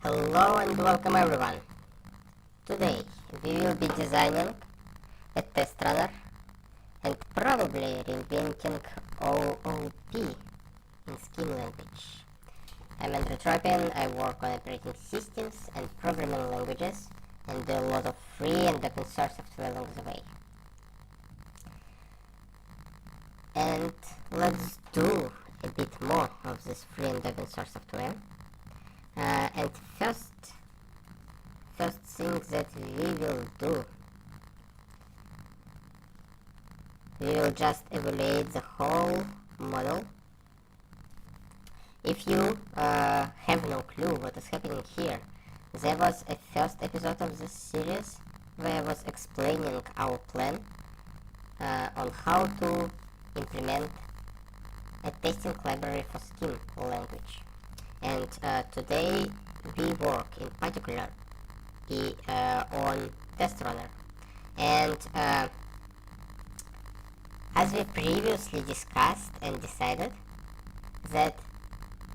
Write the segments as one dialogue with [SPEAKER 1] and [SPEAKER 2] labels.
[SPEAKER 1] Hello and welcome everyone. Today we will be designing a test runner and probably reinventing OOP in scheme language. I'm Andrew Tropin. I work on operating systems and programming languages and do a lot of free and open source software along the way. And let's do a bit more of this free and open source software. And first thing that we will do, we will just evaluate the whole model. If you have no clue what is happening here, there was a first episode of this series where I was explaining our plan on how to implement a testing library for scheme language. And today we work in particular on test runner. And as we previously discussed and decided that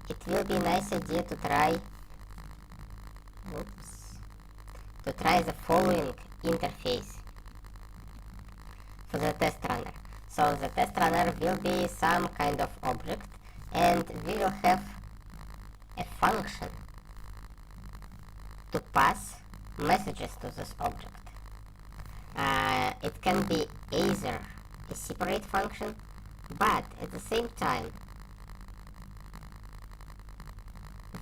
[SPEAKER 1] it will be a nice idea to try the following interface for the test runner. So the test runner will be some kind of object, and we will have a function to pass messages to this object. It can be either a separate function, but at the same time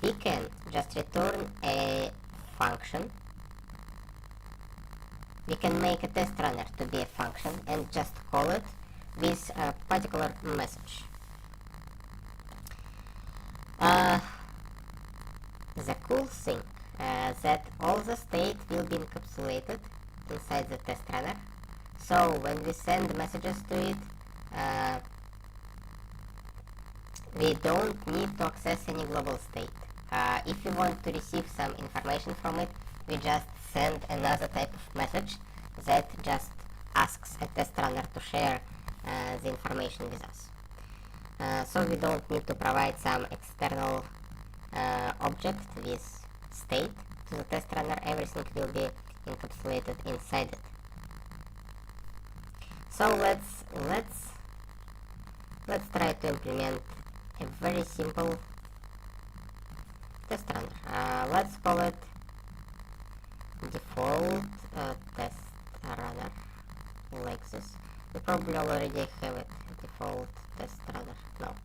[SPEAKER 1] we can just return a function. We can make a test runner to be a function and just call it with a particular message. The cool thing that all the state will be encapsulated inside the test runner. So when we send messages to it, we don't need to access any global state. If we want to receive some information from it, we just send another type of message that just asks a test runner to share the information with us. So we don't need to provide some external object with state to the test runner. Everything will be encapsulated inside it. So let's try to implement a very simple test runner. Let's call it default test runner, like this. We probably already have it, default test runner. No,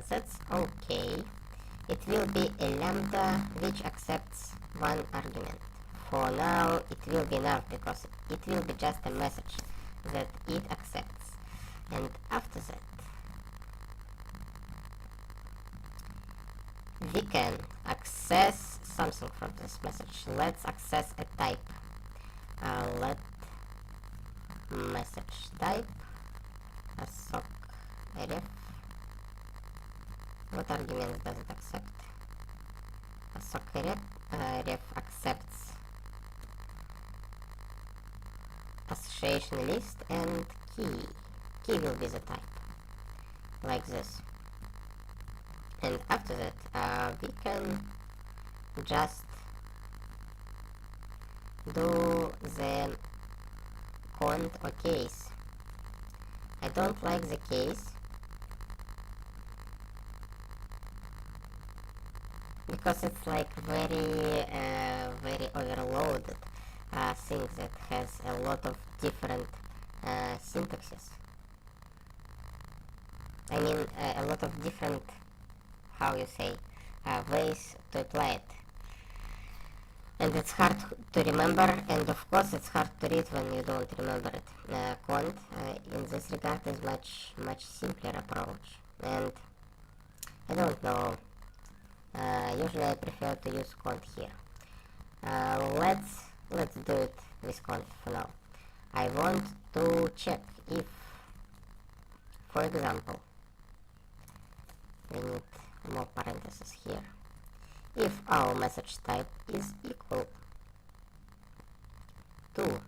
[SPEAKER 1] that's okay. It will be a lambda which accepts one argument. For now it will be enough because it will be just a message that it accepts. And after that we can access something from this message. Let's access a type. Let message type a sock ref. What arguments does it accept? A sock ref accepts association list and key. Key will be the type, like this. And after that we can just do the cont or case. I don't like the case because it's like very overloaded thing that has a lot of different syntaxes. I mean a lot of different, how you say, ways to apply it. And it's hard to remember, and of course it's hard to read when you don't remember it. Cont in this regard is much simpler approach, and I don't know, usually I prefer to use cont here. Let's do it with cont for now. I want to check if, for example, we need more parentheses here, if our message type is equal to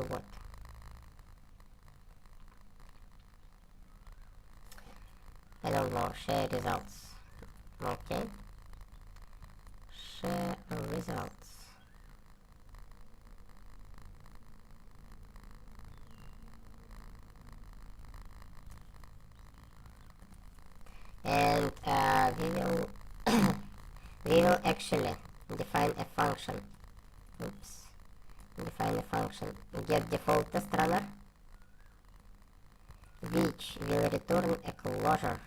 [SPEAKER 1] what? I don't Now share results. Okay. Share results. And we will actually define a function. Define a function get default test runner, which will return a closure,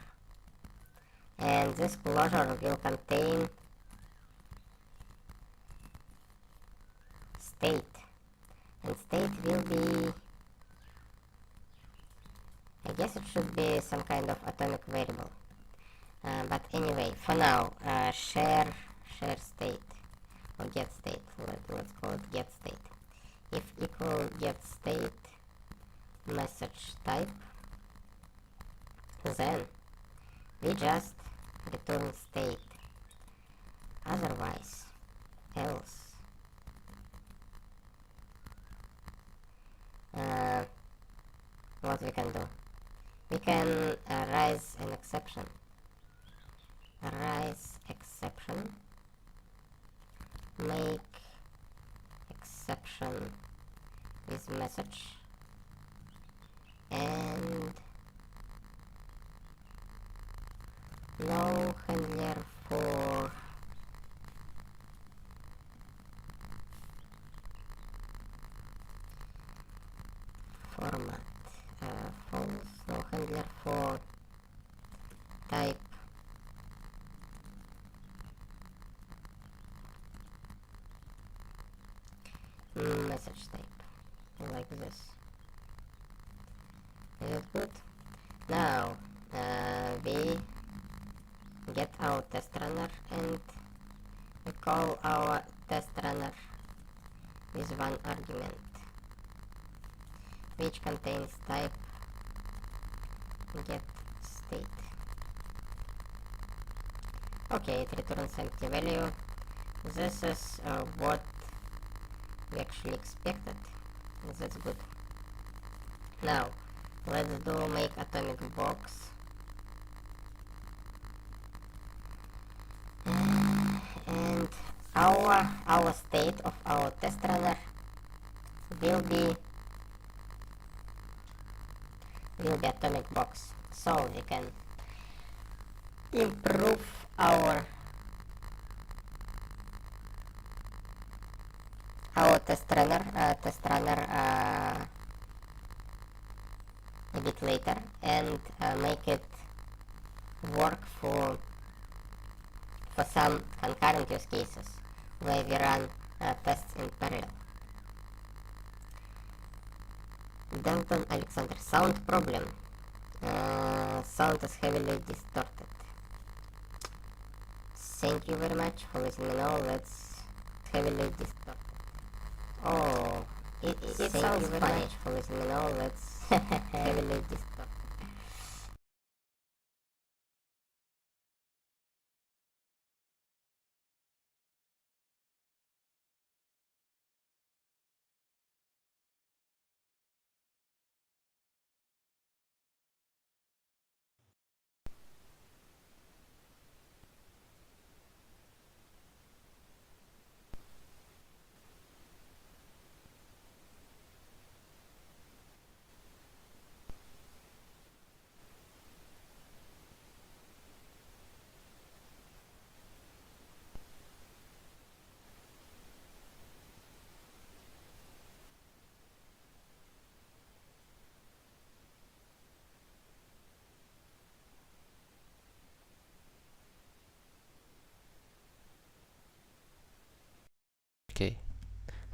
[SPEAKER 1] and this closure will contain state, and state will be, I guess it should be some kind of atomic variable, but anyway, for now, share state or get state. Let's call it get state. If equal get state message type, then we just return state, otherwise else. What we can do? We can raise an exception. Raise exception. Make exception with message, and no handler for format, false, no handler for type, message type, like this. Is it good? Now we get our test runner, and we call our test runner with one argument, which contains type get state. Okay, it returns empty value. This is what we actually expected. That's good. Now let's do make atomic box, and our state of our test runner will be atomic box. So we can improve our test runner a bit later, and make it work for some concurrent use cases where we run tests in parallel. Dalton Alexander, sound problem. Sound is heavily distorted. Thank you very much for letting me know. Let's heavily distorted. Oh, it sounds fine. For letting me know. Let's heavily distorted.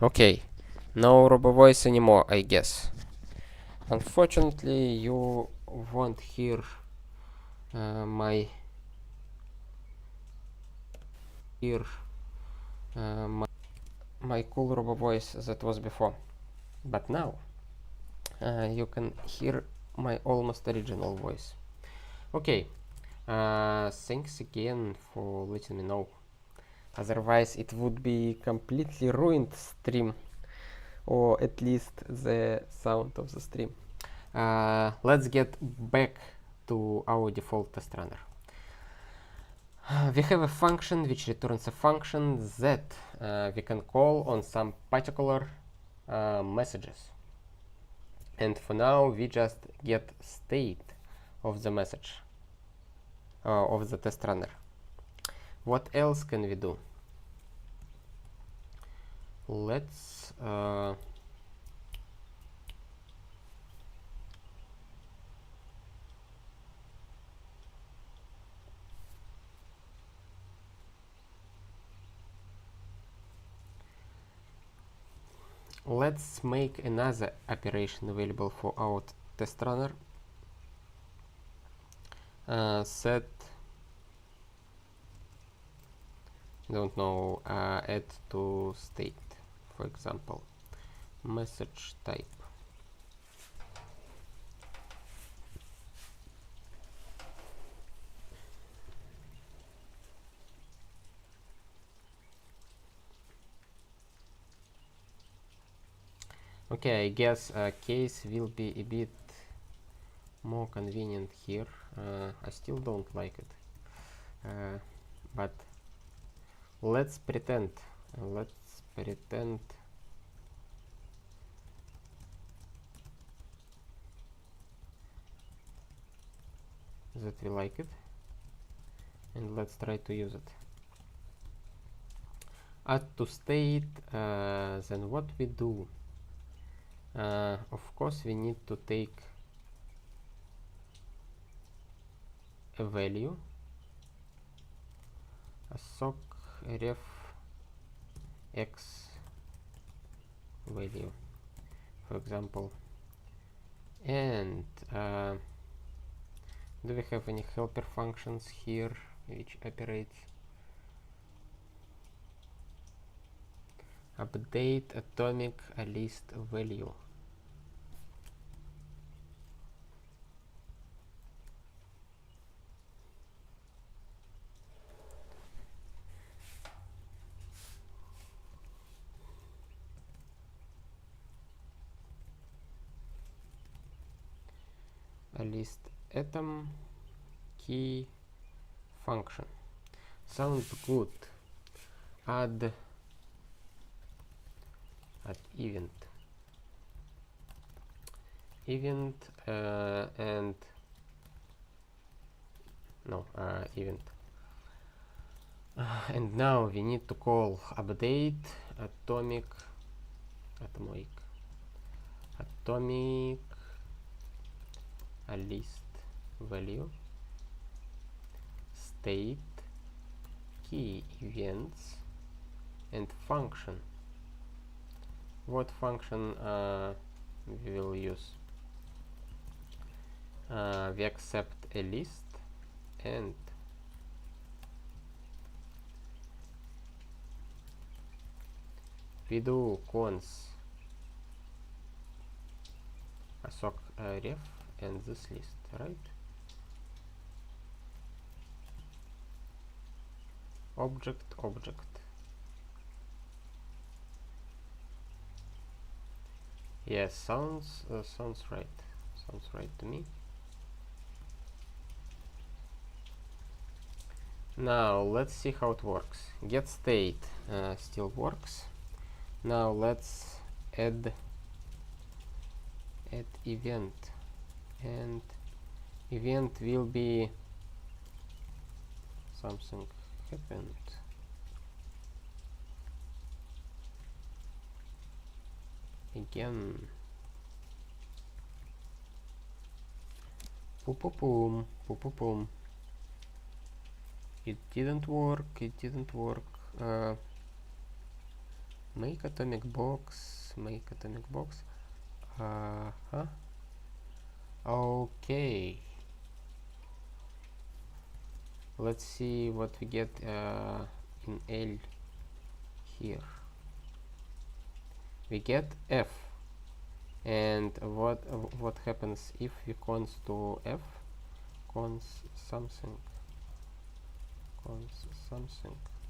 [SPEAKER 2] Okay, no robo voice anymore, I guess. Unfortunately, you won't hear my cool robo voice that was before, but now you can hear my almost original voice. Okay, thanks again for letting me know. Otherwise it would be completely ruined stream, or at least the sound of the stream. Let's get back to our default test runner. We have a function which returns a function that we can call on some particular messages. And for now, we just get state of the message of the test runner. What else can we do? Let's let's make another operation available for our test runner. Set, don't know, add to state, for example, message type. Okay, I guess case will be a bit more convenient here. I still don't like it, but let's pretend that we like it, and let's try to use it. Add to state, then what we do? Of course, we need to take a value, a sock ref x value, for example. And do we have any helper functions here which operates? Update atomic list value. A list atom key function. Sounds good. Add event and no event, and now we need to call update atomic list value state key events and function. What function we will use? We accept a list and we do cons sock ref and this list, right? Object. Yes, sounds right. Sounds right to me. Now let's see how it works. Get state still works. Now let's add event, and event will be something happened. Again. Poom. It didn't work. Make atomic box. Okay. Let's see what we get in L here. We get F, and what happens if we cons to F? Cons something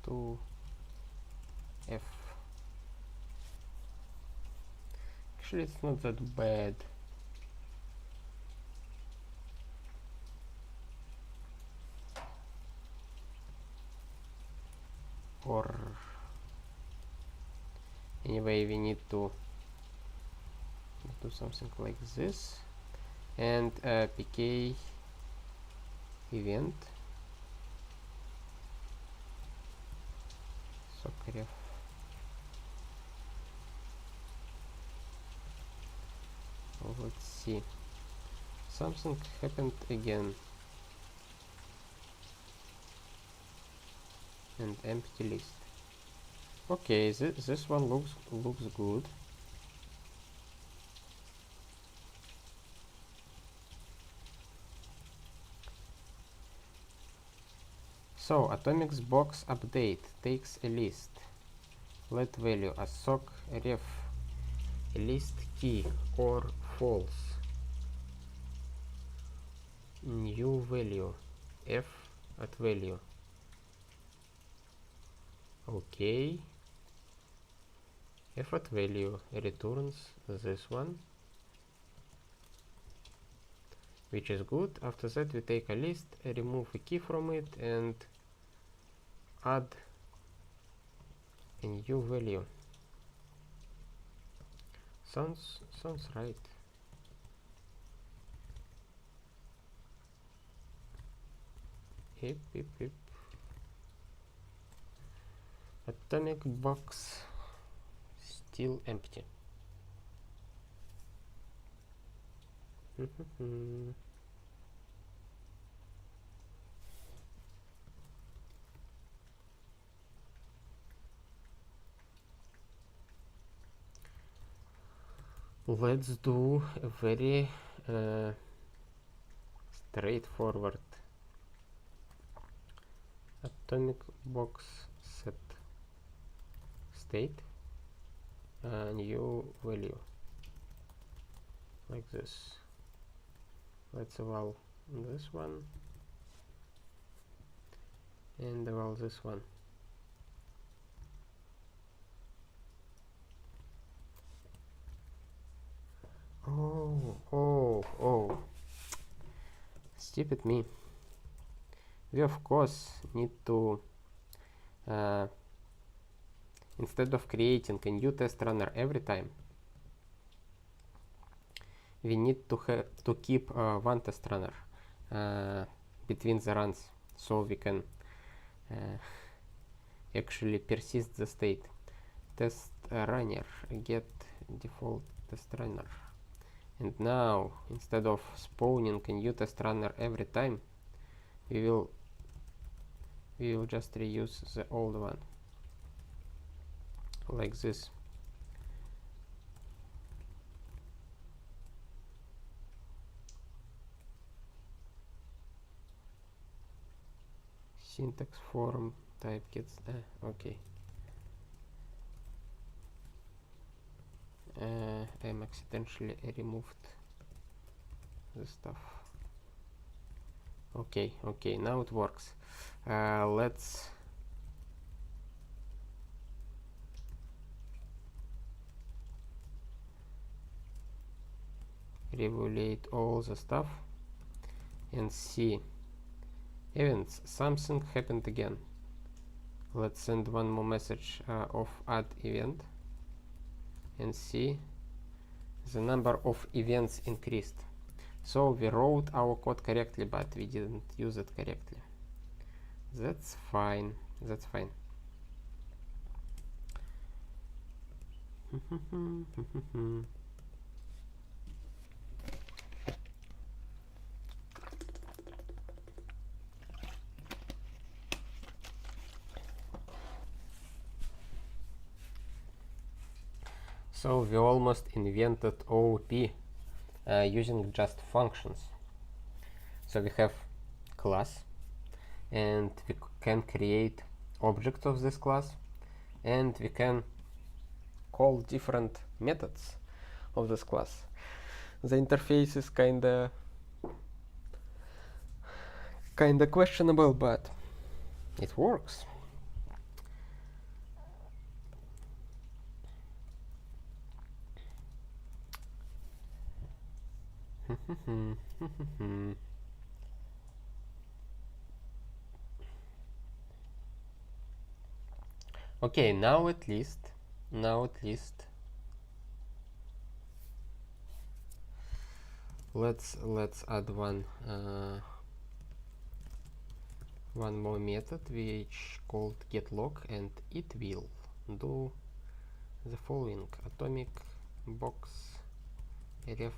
[SPEAKER 2] to F. Actually, it's not that bad. Anyway, we need to do something like this, and pk event socref. Let's see, something happened again, and empty list. Okay, this one looks good. So atomic box update takes a list, let value as sock ref a list key or false, new value f at value. Okay, f at value returns this one, which is good. After that we take a list, remove a key from it, and add a new value. Sounds right. Hip hip hip. Atomic box still empty. Let's do a very straightforward atomic box set state new value like this. Let's eval this one and eval this one. Oh, stupid me. We of course need to instead of creating a new test runner every time, we need to keep one test runner between the runs, so we can actually persist the state. Test runner get default test runner, and now instead of spawning a new test runner every time, we will just reuse the old one like this. Syntax form type gets okay. I'm accidentally removed the stuff. Okay, now it works. Let's reevaluate all the stuff and see events. Something happened again. Let's send one more message of add event and see the number of events increased. So we wrote our code correctly, but we didn't use it correctly. That's fine. So we almost invented OOP using just functions. So we have class, and we can create objects of this class, and we can call different methods of this class. The interface is kinda questionable, but it works. Okay, now at least now at least let's add one more method which called getLog, and it will do the following: atomic box ref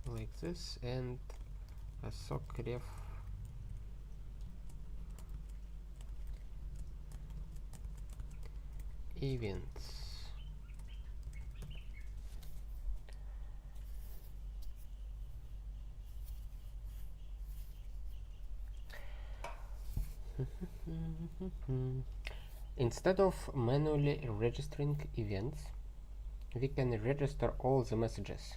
[SPEAKER 2] like this, and a sock ref events. Instead of manually registering events, we can register all the messages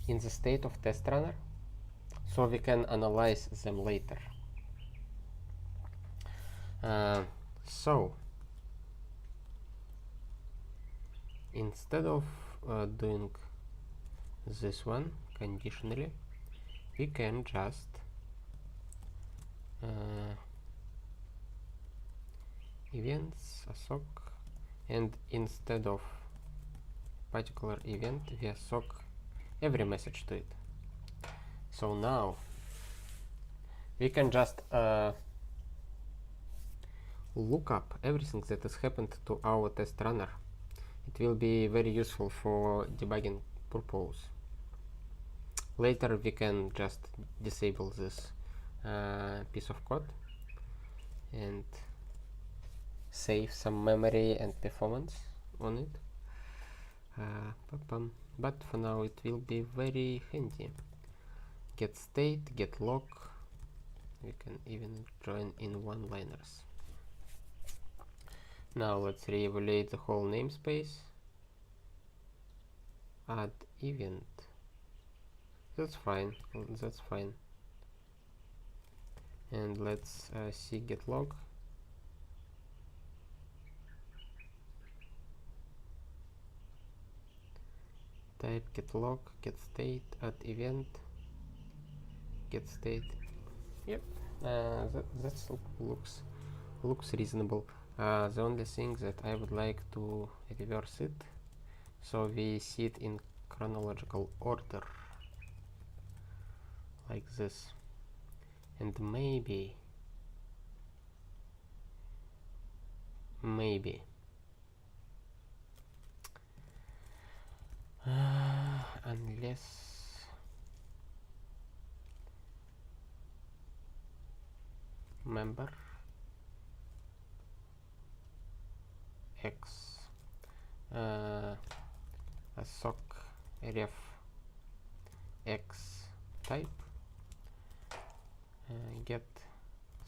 [SPEAKER 2] in the state of test runner, so we can analyze them later. So instead of doing this one conditionally, we can just events assoc, and instead of particular event we assoc every message to it. So now we can just look up everything that has happened to our test runner. It will be very useful for debugging purpose. Later we can just disable this piece of code and save some memory and performance on it. But for now it will be very handy. Get state, get log. We can even join in one-liners. Now let's re-evaluate the whole namespace. Add event. That's fine. That's fine. And let's see get log. Type get log, get state, add event, get state. Yep, that looks reasonable. The only thing that I would like to reverse it, so we see it in chronological order, like this, and maybe unless member x assoc ref x type get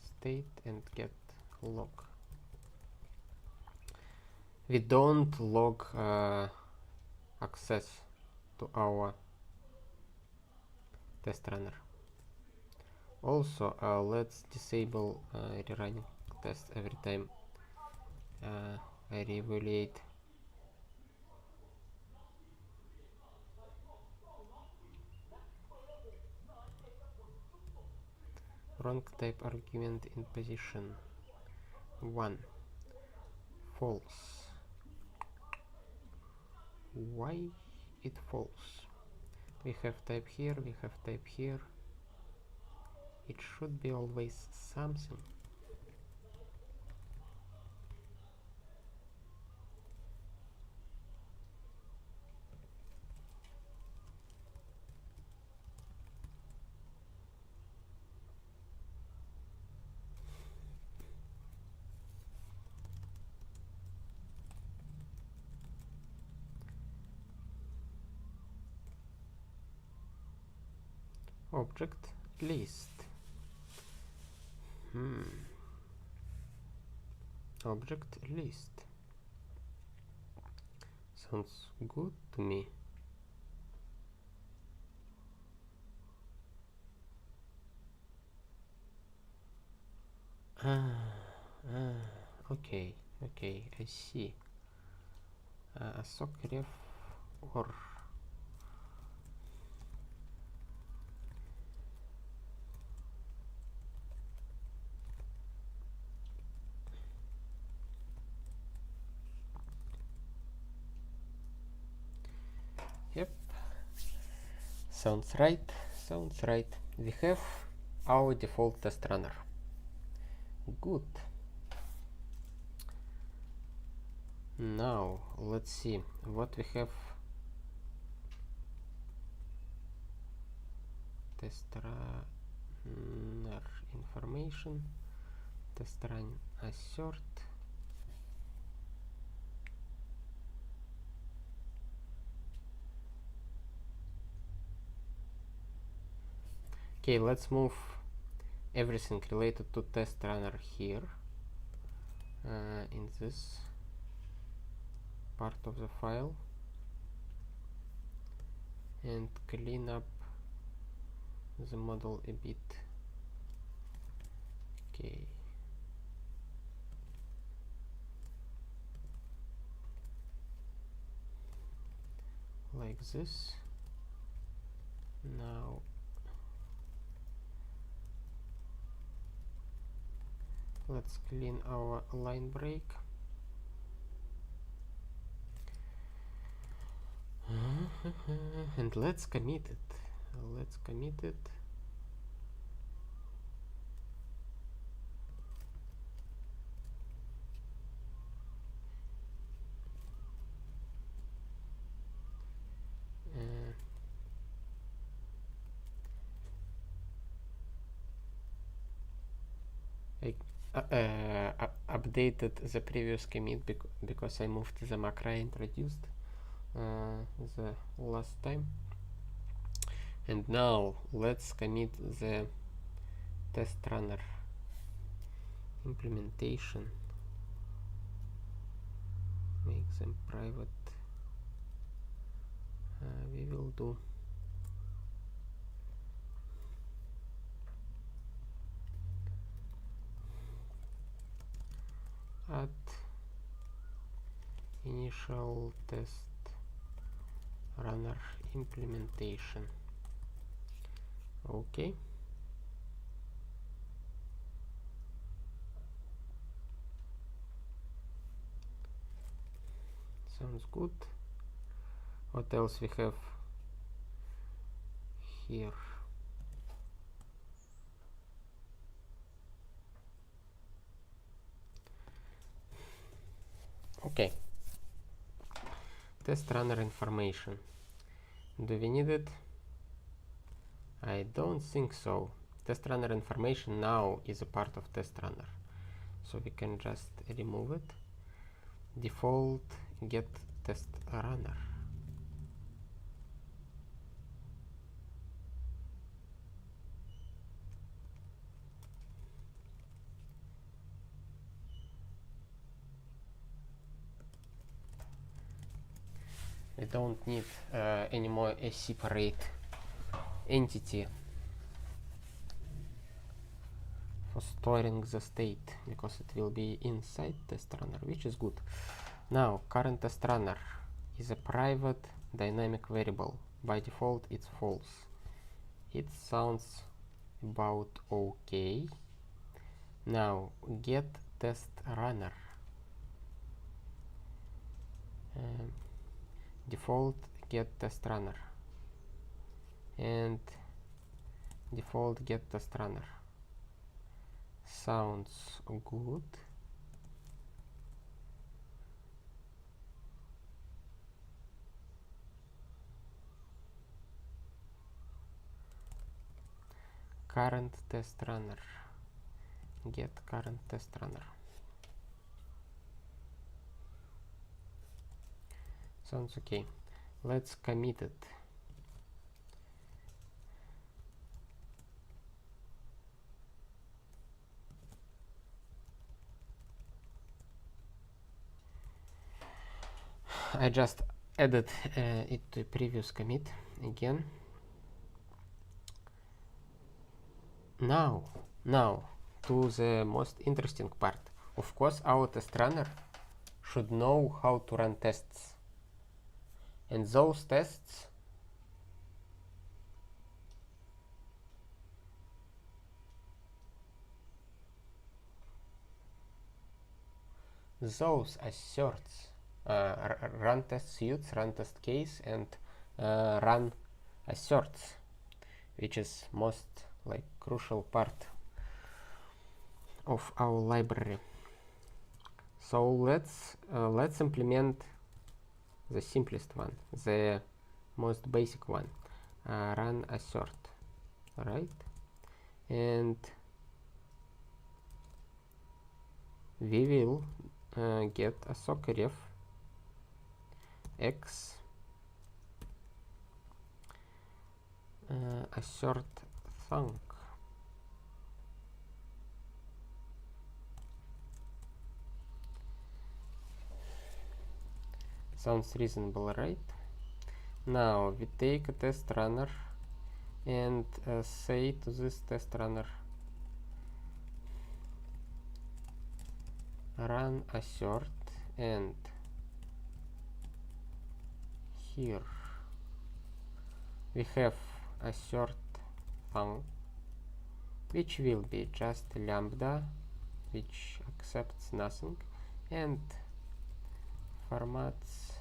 [SPEAKER 2] state and get log. We don't log access to our test runner. Also, let's disable rerunning test every time I re-evaluate. Wrong type argument in position 1 false. Why it false? We have type here, we have type here. It should be always something. Object list. Object list. Sounds good to me. Okay, I see. Assoc ref or Yep, sounds right, sounds right. We have our default test runner. Good. Now let's see what we have. Test runner information, test run assert. Okay, let's move everything related to test runner here in this part of the file and clean up the model a bit. Okay. Like this. Now let's clean our line break. And let's commit it. Let's commit it. I updated the previous commit because I moved the macro I introduced the last time. And now let's commit the test runner implementation. Make them private. We will do add initial test runner implementation. Okay. Sounds good. What else we have here? Okay. Test runner information. Do we need it? I don't think so. Test runner information now is a part of test runner, so we can just remove it. Default get test runner. We don't need anymore a separate entity for storing the state, because it will be inside test runner, which is good. Now current test runner is a private dynamic variable. By default it's false. It sounds about okay. Now get test runner. Default get test runner and default get test runner. Sounds good. Current test runner. Get current test runner. Sounds okay. Let's commit it. I just added it to previous commit again. Now to the most interesting part. Of course, our test runner should know how to run tests, and those tests asserts run test suits, run test case, and run asserts, which is most like crucial part of our library. So let's implement the simplest one, the most basic one, run assert, right? And we will get a socceref x assert thunk. Sounds reasonable, right? Now we take a test runner and say to this test runner, run assert, and here we have assert thunk, which will be just lambda, which accepts nothing and formats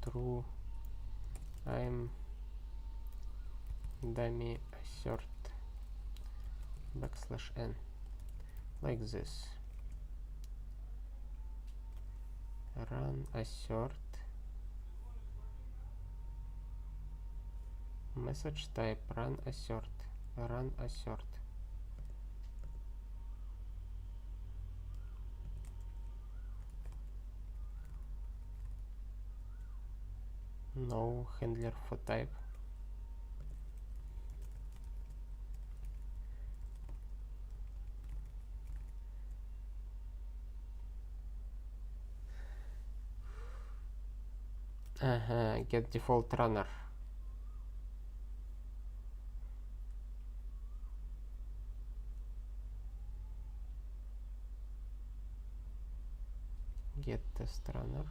[SPEAKER 2] true I'm dummy assert \n, like this. Run assert, message type run assert, run assert. No handler for type. Get default runner. Get test runner.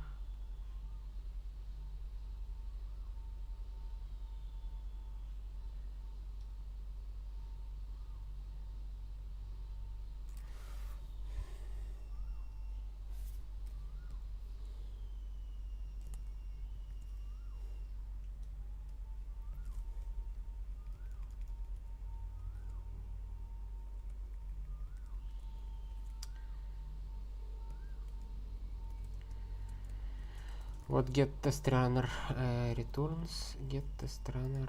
[SPEAKER 2] What get test runner returns? Get test runner.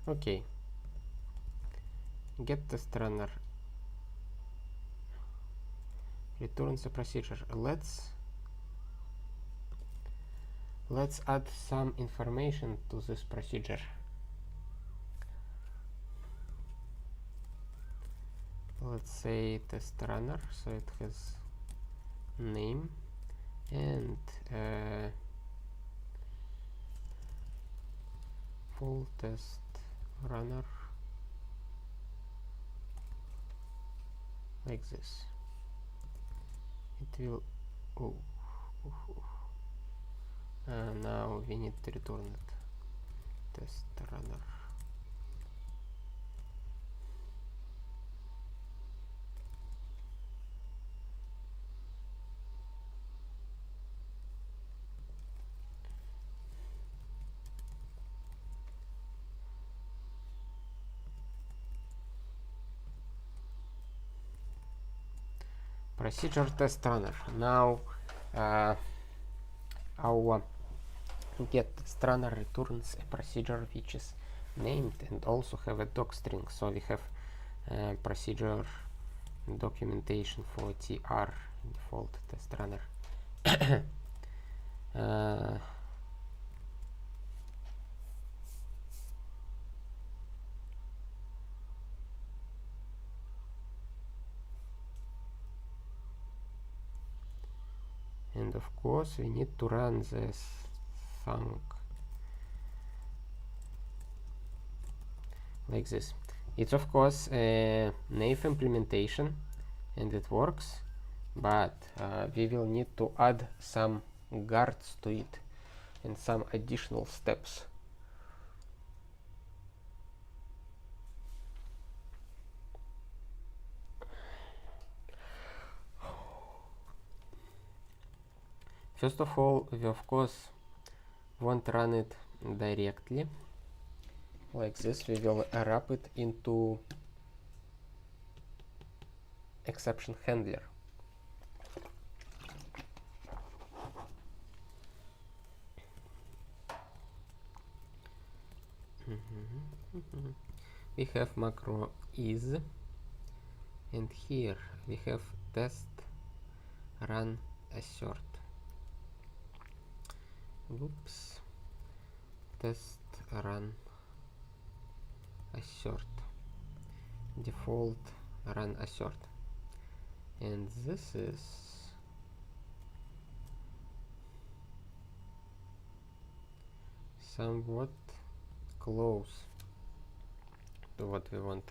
[SPEAKER 2] Okay. Get test runner returns a procedure. Let's add some information to this procedure. Let's say test runner, so it has name and full test runner, like this. It will now we need to return it. Test runner. Procedure test runner. Now our get test runner returns a procedure which is named and also have a doc string. So we have procedure documentation for tr default test runner. And of course we need to run this thunk like this. It's of course a naive implementation and it works, but we will need to add some guards to it and some additional steps. First of all, we of course won't run it directly like this. We will wrap it into exception handler. We have macro is, and here we have test run assert. Whoops. Test run assert. Default run assert. And this is somewhat close to what we want.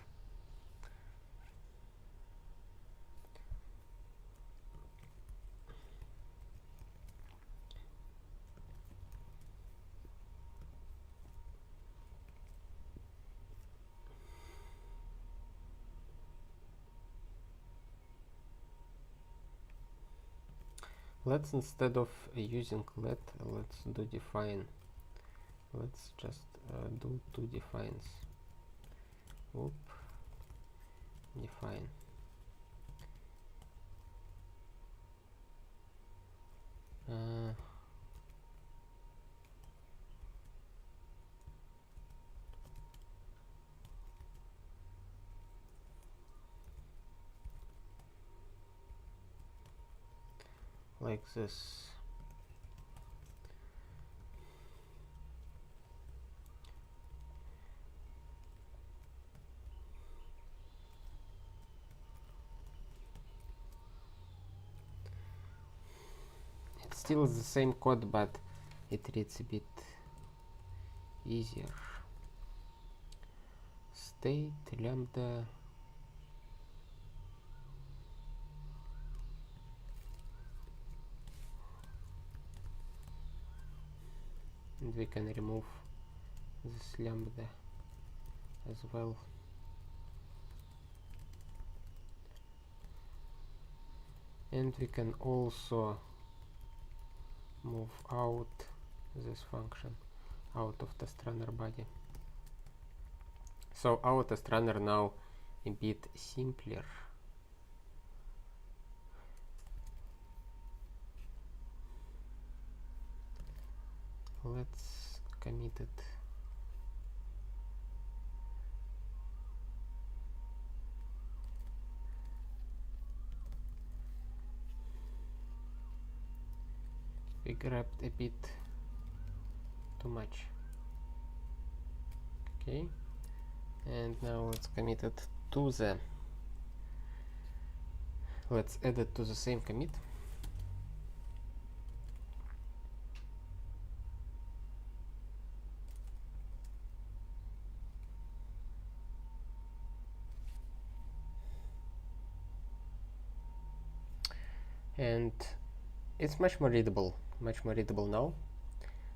[SPEAKER 2] Let's, instead of using let's do define. Let's just do two defines. Whoop. Define. Like this. It's still the same code, but it reads a bit easier. State lambda and we can remove this lambda as well. And we can also move out this function out of test runner body. So our test runner now a bit simpler. Let's commit it. We grabbed a bit too much. Okay, and now let's commit it to the, let's add it to the same commit. And it's much more readable now.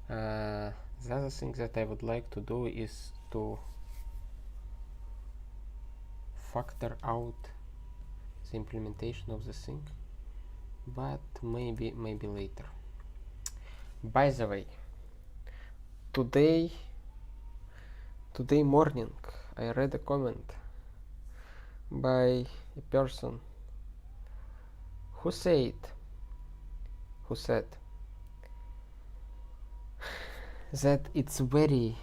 [SPEAKER 2] The other thing that I would like to do is to factor out the implementation of the thing, but maybe later. By the way, today morning I read a comment by a person who said that it's very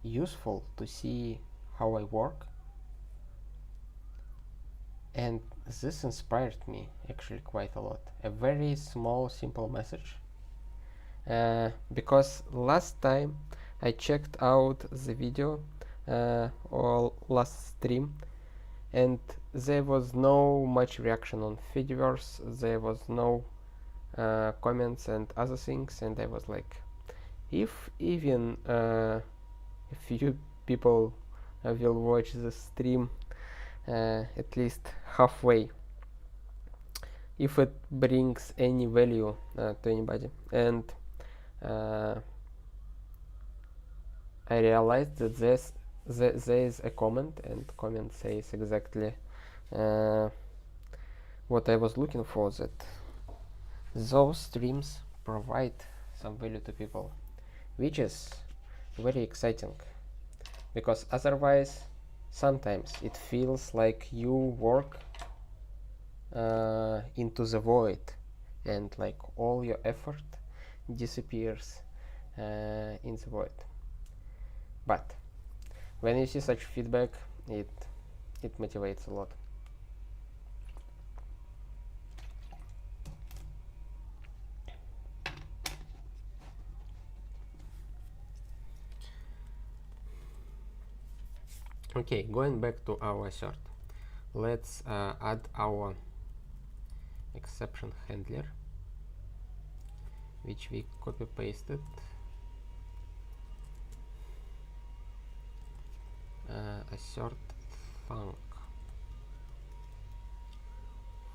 [SPEAKER 2] useful to see how I work, and this inspired me actually quite a lot. A very small simple message, because last time I checked out the video or last stream, and there was no much reaction on Fediverse, there was no comments and other things, and I was like, if even a few people will watch the stream at least halfway, if it brings any value to anybody. And I realized that there is a comment, and comment says exactly what I was looking for, that those streams provide some value to people, which is very exciting, because otherwise sometimes it feels like you work into the void, and like all your effort disappears in the void. But when you see such feedback, it motivates a lot. Okay, going back to our assert, let's add our exception handler, which we copy pasted. Assert thunk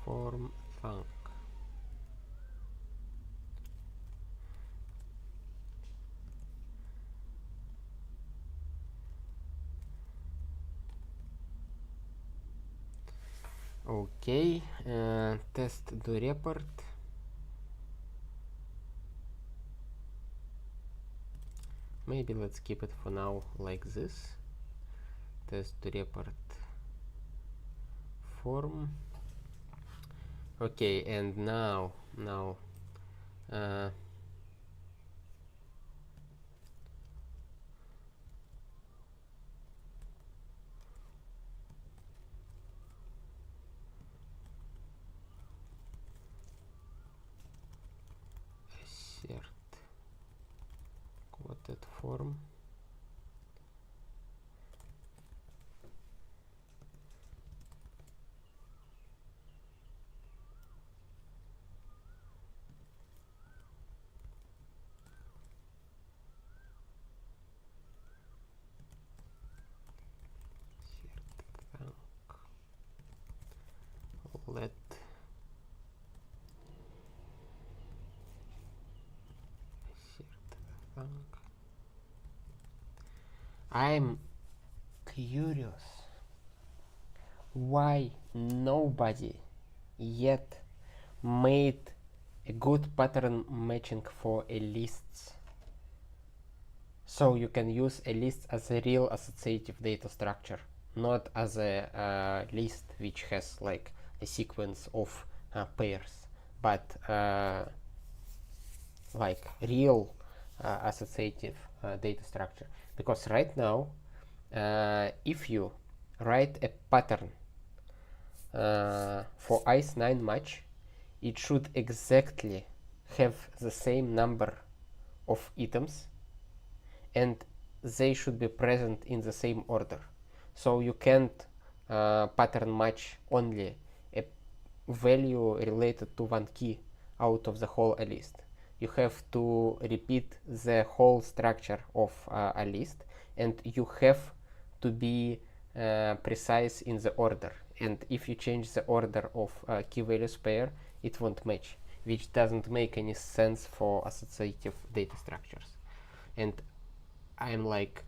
[SPEAKER 2] form thunk. Okay, test do report. Maybe let's keep it for now like this. Test do report form. Okay, and now assert quoted form. Let I'm curious why nobody yet made a good pattern matching for a lists, so you can use a list as a real associative data structure, not as a list which has like a sequence of pairs, but like real associative data structure. Because right now, if you write a pattern for ICE9 match, it should exactly have the same number of items, and they should be present in the same order. So you can't pattern match only a value related to one key out of the whole list. You have to repeat the whole structure of a list, and you have to be precise in the order. And if you change the order of key values pair, it won't match, which doesn't make any sense for associative data structures. And I'm like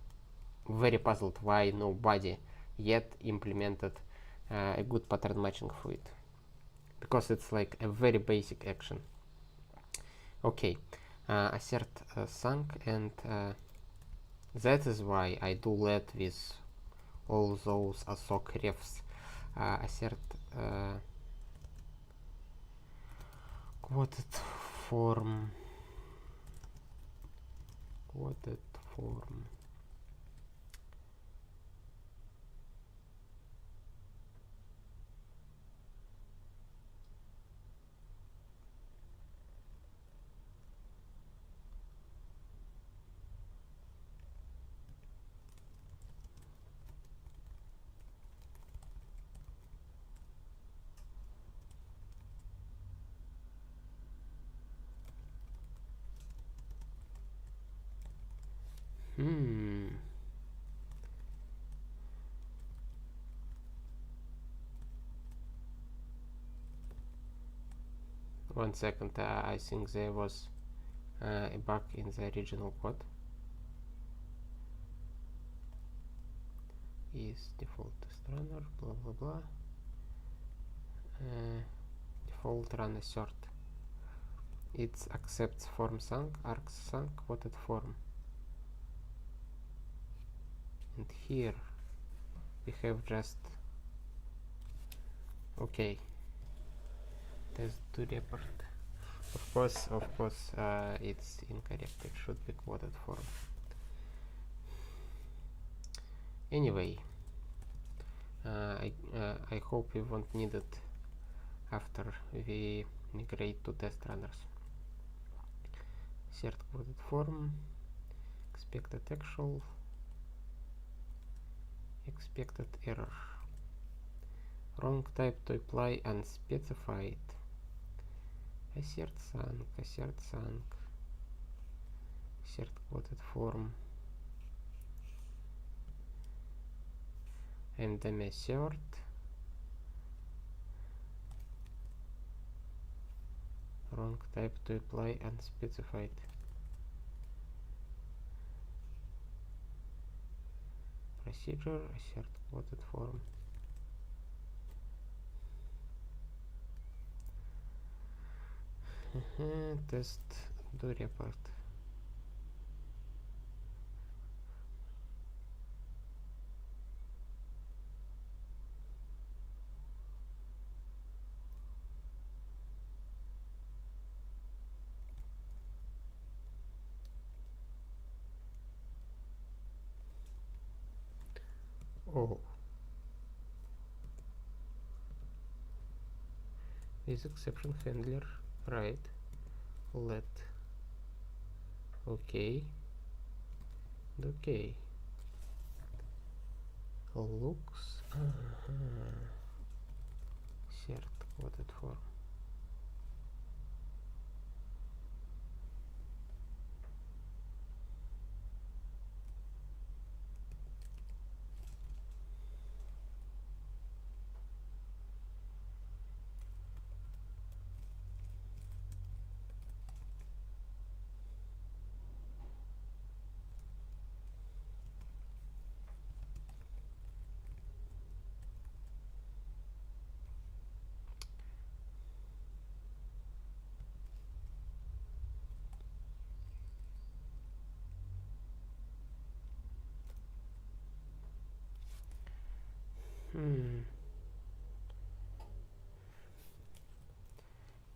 [SPEAKER 2] very puzzled why nobody yet implemented a good pattern matching for it, because it's like a very basic action. Okay, assert thunk, and that is why I do let with all those assoc refs. Assert quoted form. One second, I think there was a bug in the original code. Is default test runner, blah blah blah. default run assert. It accepts form sunk, args sunk, quoted form. And here we have just okay. Test to report. Of course, it's incorrect. It should be quoted form. Anyway, I hope we won't need it after we migrate to test runners. Assert quoted form, expected actual, expected error. Wrong type to apply unspecified. Assert sunk, assert sunk, assert quoted form, and then assert. Wrong type to apply unspecified. Procedure, assert quoted form. Test do report. Oh, is exception handler right? Let okay. Looks assert quoted form.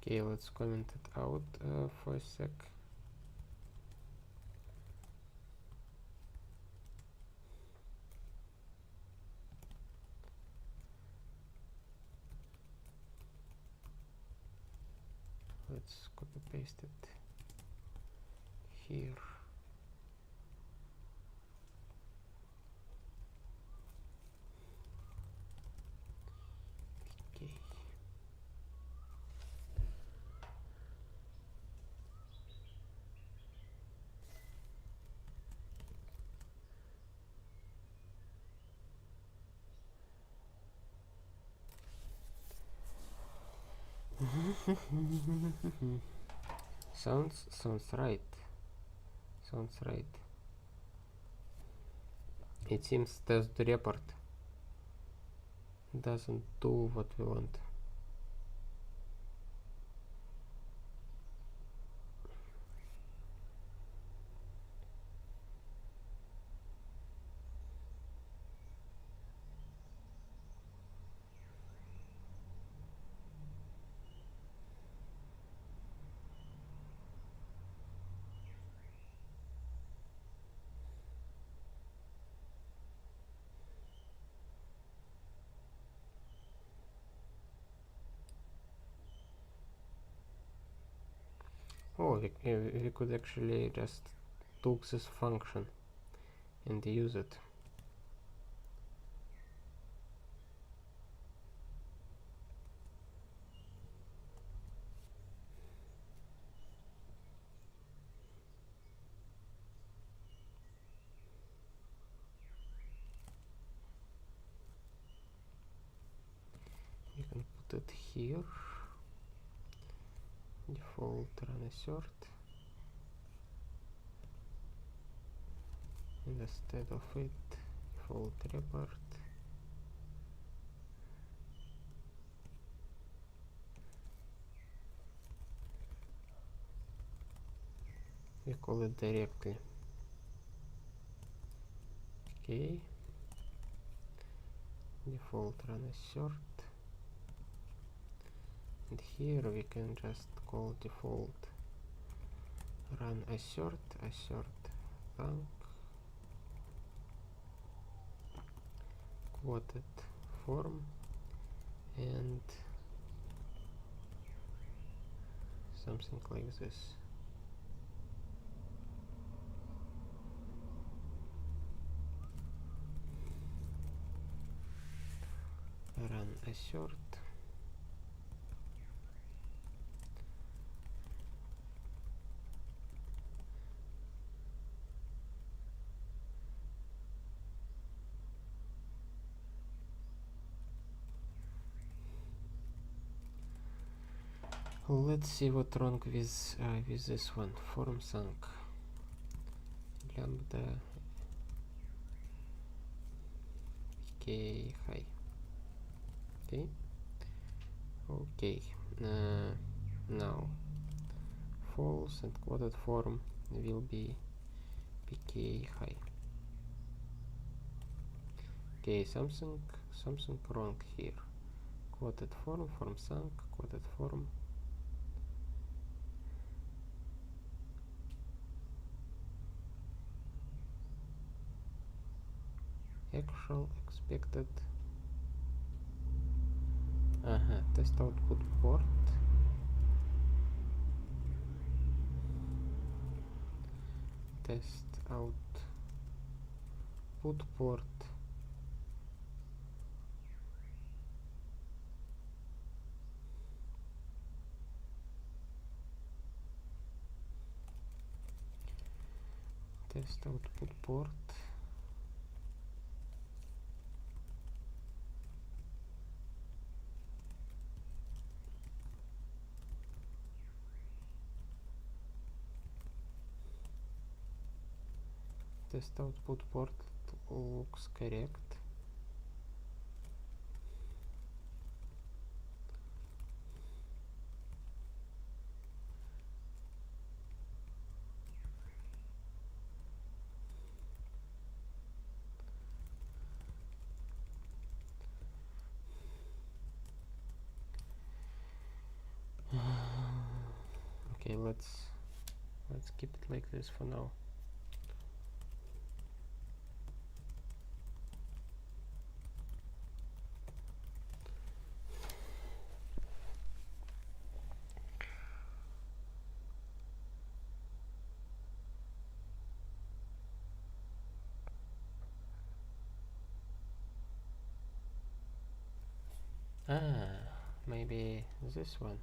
[SPEAKER 2] Okay, let's comment it out for a sec. Let's copy paste it here. Okay. Sounds right. Sounds right. It seems test report doesn't do what we want. Oh, we could actually just took this function and use it. You can put it here. Default run assert. Instead of it, default report. we call it directly. Okay, default run assert, and here we can just call default run assert thunk quoted form and something like this. Run assert let's see what's wrong with this one. Form thunk lambda k high. Okay, now false and quoted form will be pk high. Okay, something wrong here. Quoted form thunk, quoted form. Actual expected. Test output port. Test output port. Test output port. Test output port looks correct. Okay, let's keep it like this for now. Maybe this one.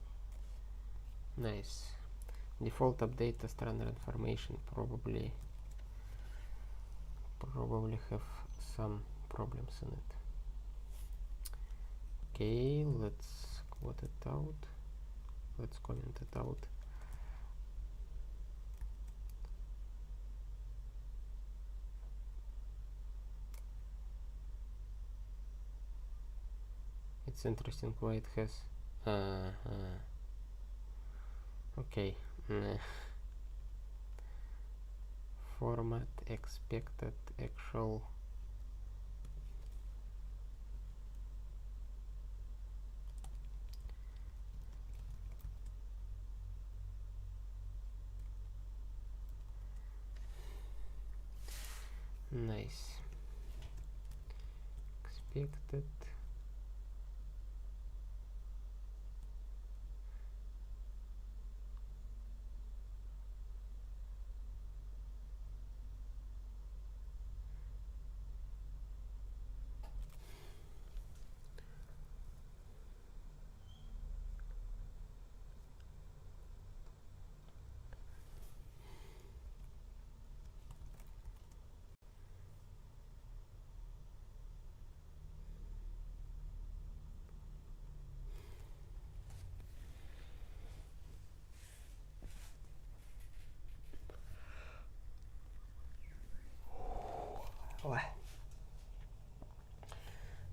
[SPEAKER 2] Nice. Default update test runner information probably have some problems in it. Okay, let's quote it out. Let's comment it out. It's interesting why it has okay. Format expected actual. Nice. Expected.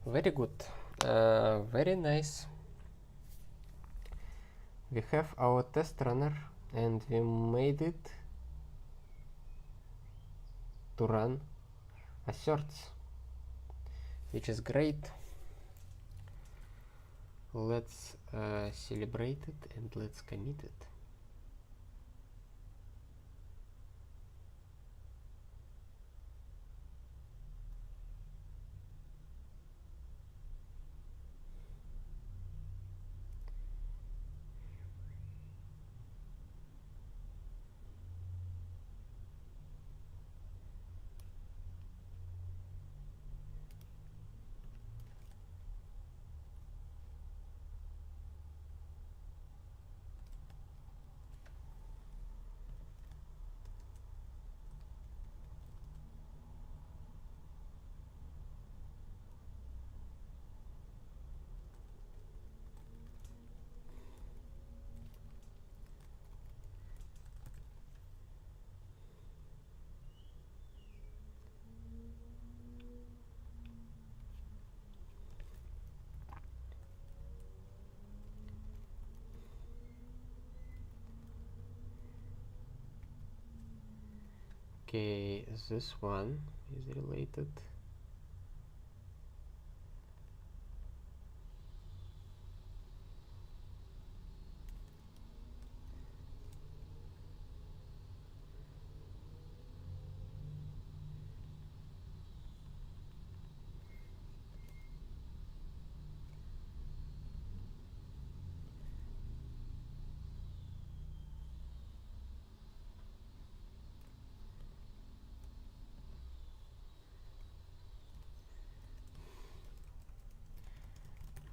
[SPEAKER 2] Very good, very nice. We have our test runner and we made it to run asserts, which is great. Let's celebrate it and let's commit it. Okay, this one is related.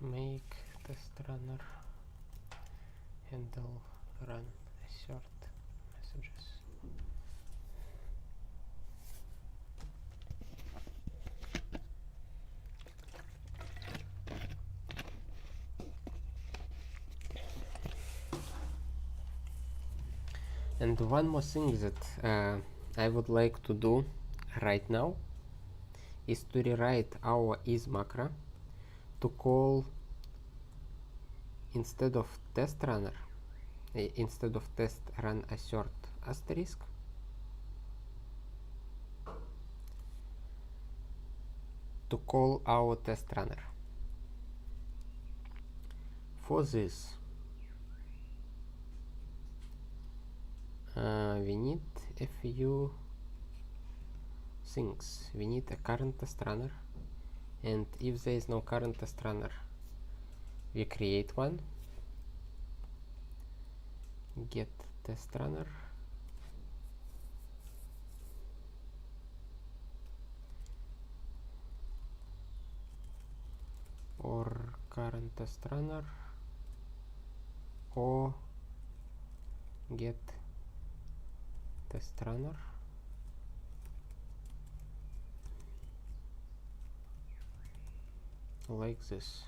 [SPEAKER 2] Make test runner handle run assert messages. And one more thing that I would like to do right now is to rewrite our is macro to call, instead of test runner, instead of test run assert asterisk, to call our test runner. For this, we need a few things. We need a current test runner, and if there is no current test runner, we create one. Get test runner, or current test runner, or get test runner. Like this.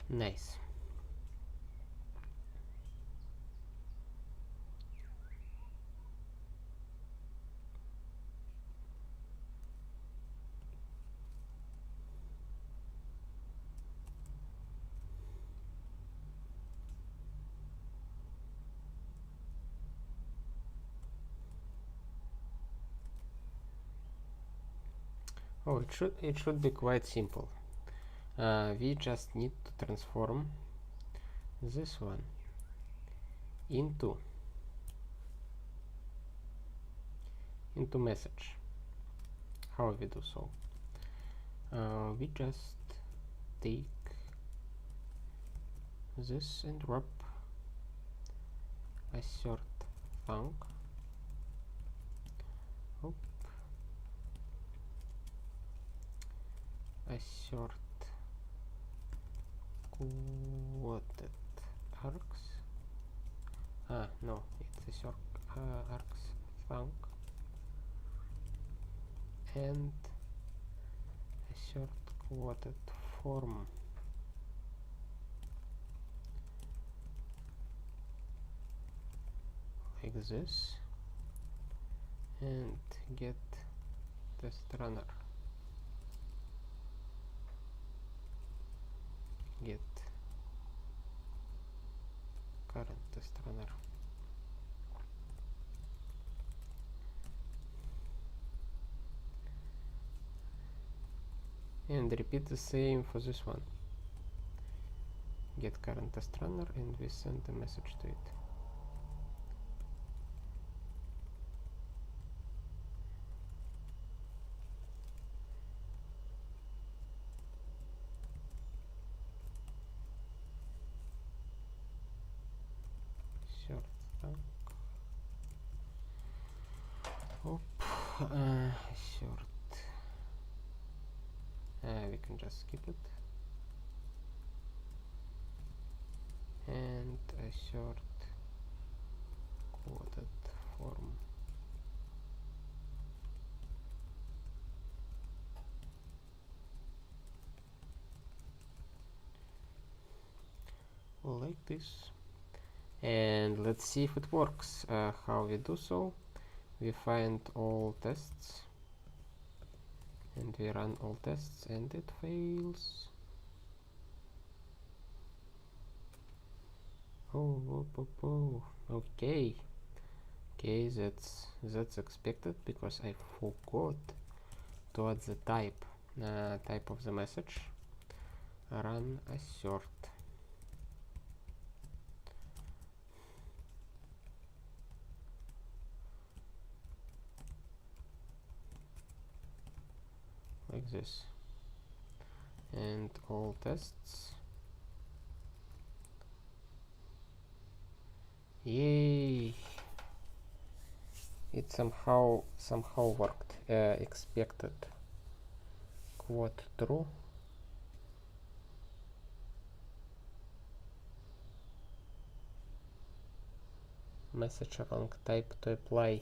[SPEAKER 2] Nice. Oh, it should be quite simple. We just need to transform this one into message. How we do so? We just take this and wrap assert thunk. Assert quoted args. No, it's assert args thunk and assert quoted form. Like this, and get test runner, get current test runner. And repeat the same for this one. Get current test runner, and we send a message to it. Short stack. Short. We can just skip it. And a short quoted form. Like this. And let's see if it works. How we do so? We find all tests and we run all tests, and it fails. Okay, that's expected, because I forgot to add the type of the message. Run assert. Like this. And all tests. Yay! It somehow worked. Expected quote true. Message wrong type to apply.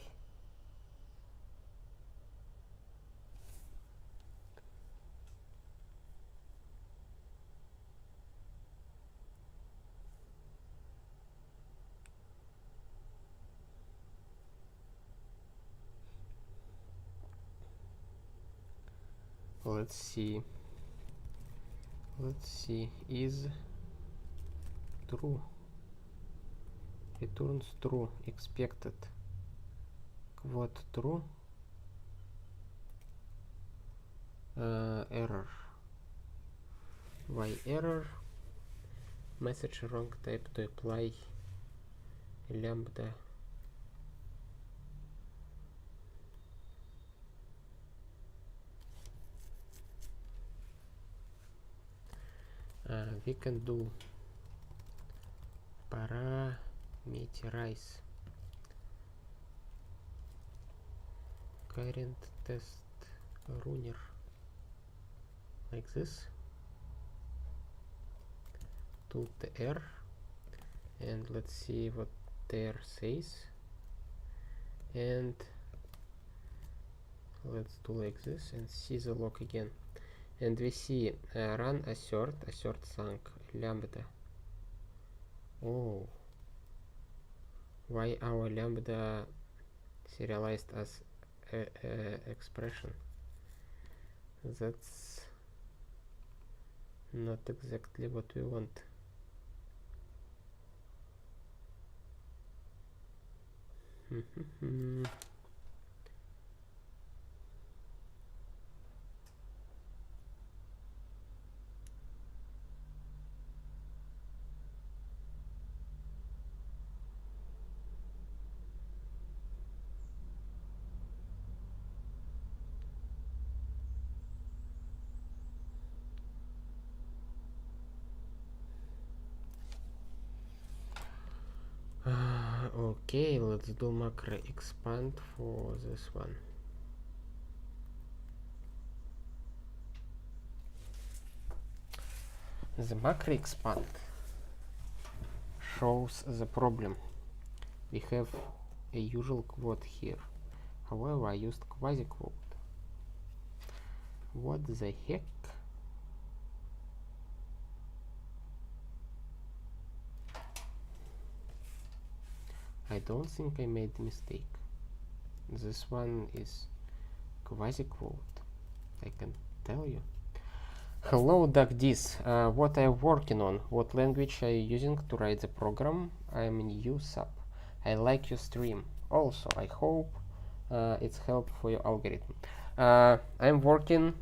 [SPEAKER 2] Let's see, is true, returns true, expected quote true, error. Why error? Message wrong type to apply, lambda. We can do parameterize current test runner like this, to the R, and let's see what there says, and let's do like this and see the log again, and we see run assert sunk lambda. Oh, why our lambda serialized as expression? That's not exactly what we want. Okay, let's do macro expand for this one. The macro expand shows the problem. We have a usual quote here. However, I used quasi quote. What the heck? I don't think I made a mistake. This one is quasi-quote, I can tell you. Hello DuckDis, what I'm working on, what language are you using to write the program? I'm new sub. I like your stream. Also, I hope it's helpful for your algorithm. I'm working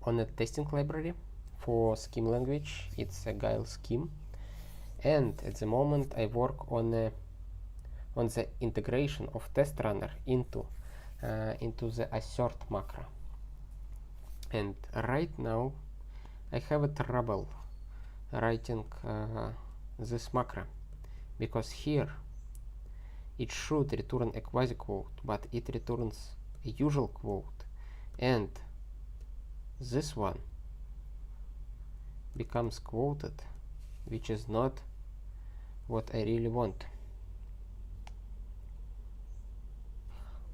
[SPEAKER 2] on a testing library for scheme language. It's a Guile scheme. And at the moment I work on the integration of test runner into the assert macro. And right now I have a trouble writing this macro, because here it should return a quasi quote, but it returns a usual quote, and this one becomes quoted, which is not what I really want.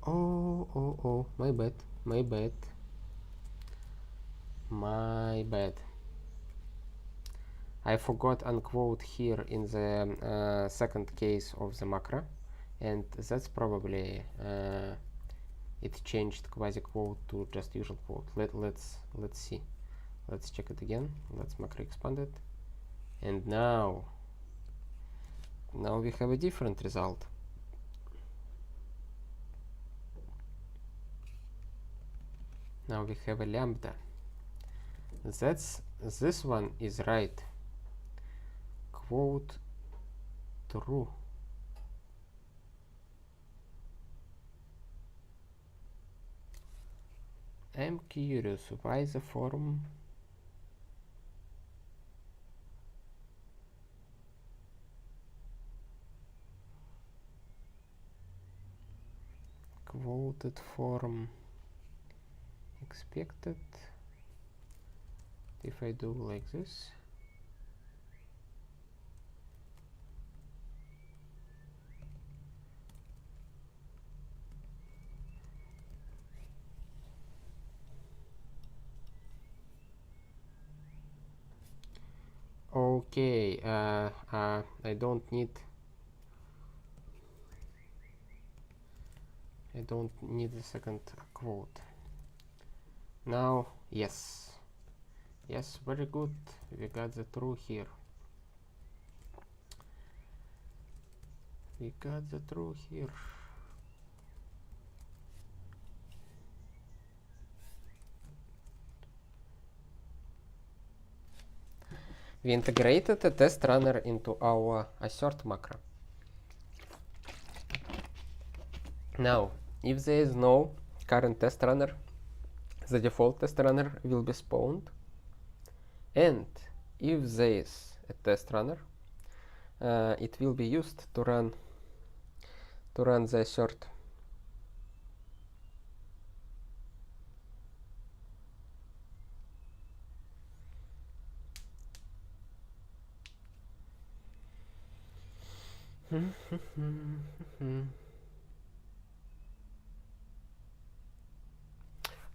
[SPEAKER 2] Oh, my bad. I forgot unquote here in the second case of the macro, and that's probably it changed quasi quote to just usual quote. Let's see. Let's check it again. Let's macro expand it, and now we have a different result. Now we have a lambda. This one is right. Quote true. I'm curious why the form quoted form expected. If I do like this, okay, I don't need the second quote. Now, yes, very good, we got the true here. We integrated a test runner into our assert macro. Now, if there is no current test runner, the default test runner will be spawned, and if there is a test runner, it will be used to run the assert.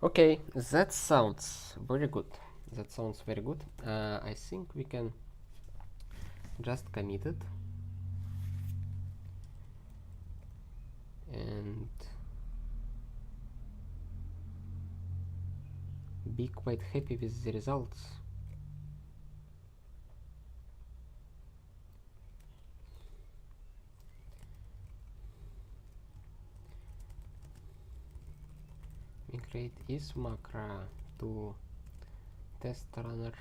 [SPEAKER 2] Okay, that sounds very good. I think we can just commit it and be quite happy with the results. Migrate is macro to test runner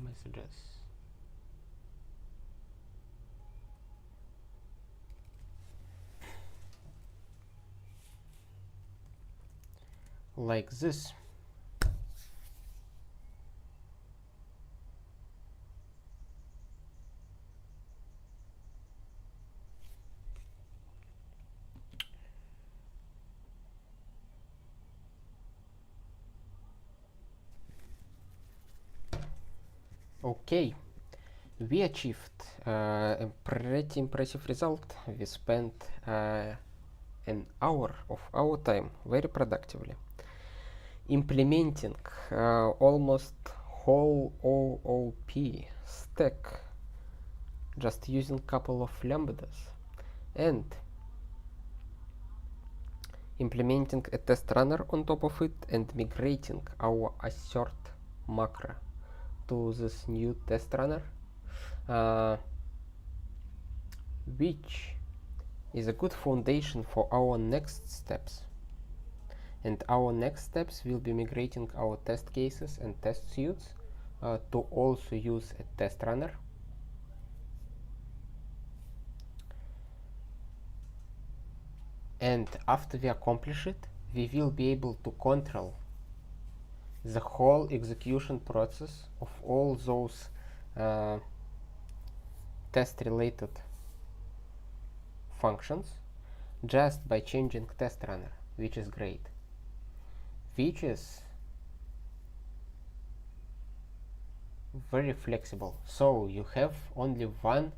[SPEAKER 2] messages. Like this. Okay, we achieved a pretty impressive result. We spent an hour of our time very productively implementing almost whole OOP stack just using couple of lambdas, and implementing a test runner on top of it, and migrating our assert macro to this new test runner, which is a good foundation for our next steps. And our next steps will be migrating our test cases and test suites to also use a test runner. And after we accomplish it, we will be able to control the whole execution process of all those test-related functions just by changing test runner, which is great. Which is very flexible. So you have only one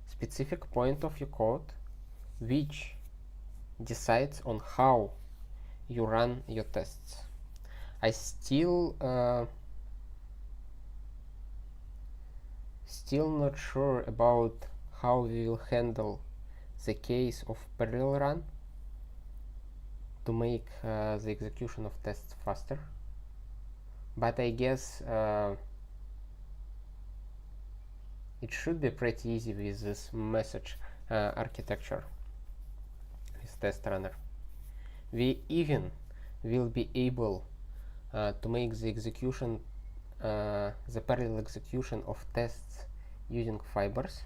[SPEAKER 2] specific point of your code which decides on how you run your tests. I still not sure about how we will handle the case of parallel run to make the execution of tests faster, but I guess it should be pretty easy with this message architecture with test runner. We even will be able to make the execution, the parallel execution of tests using fibers,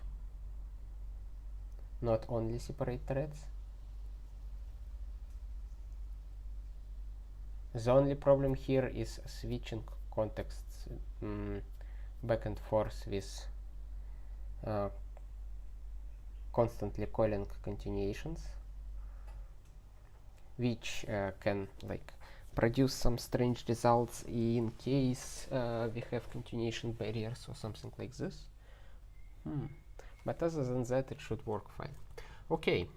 [SPEAKER 2] not only separate threads. The only problem here is switching contexts back and forth with constantly calling continuations, which can like produce some strange results in case we have continuation barriers or something like this. But other than that, it should work fine. Okay,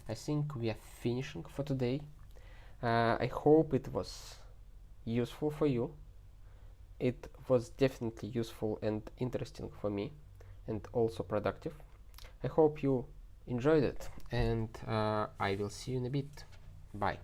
[SPEAKER 2] I think we are finishing for today. I hope it was useful for you. It was definitely useful and interesting for me, and also productive. I hope you enjoyed it, and I will see you in a bit. Bye.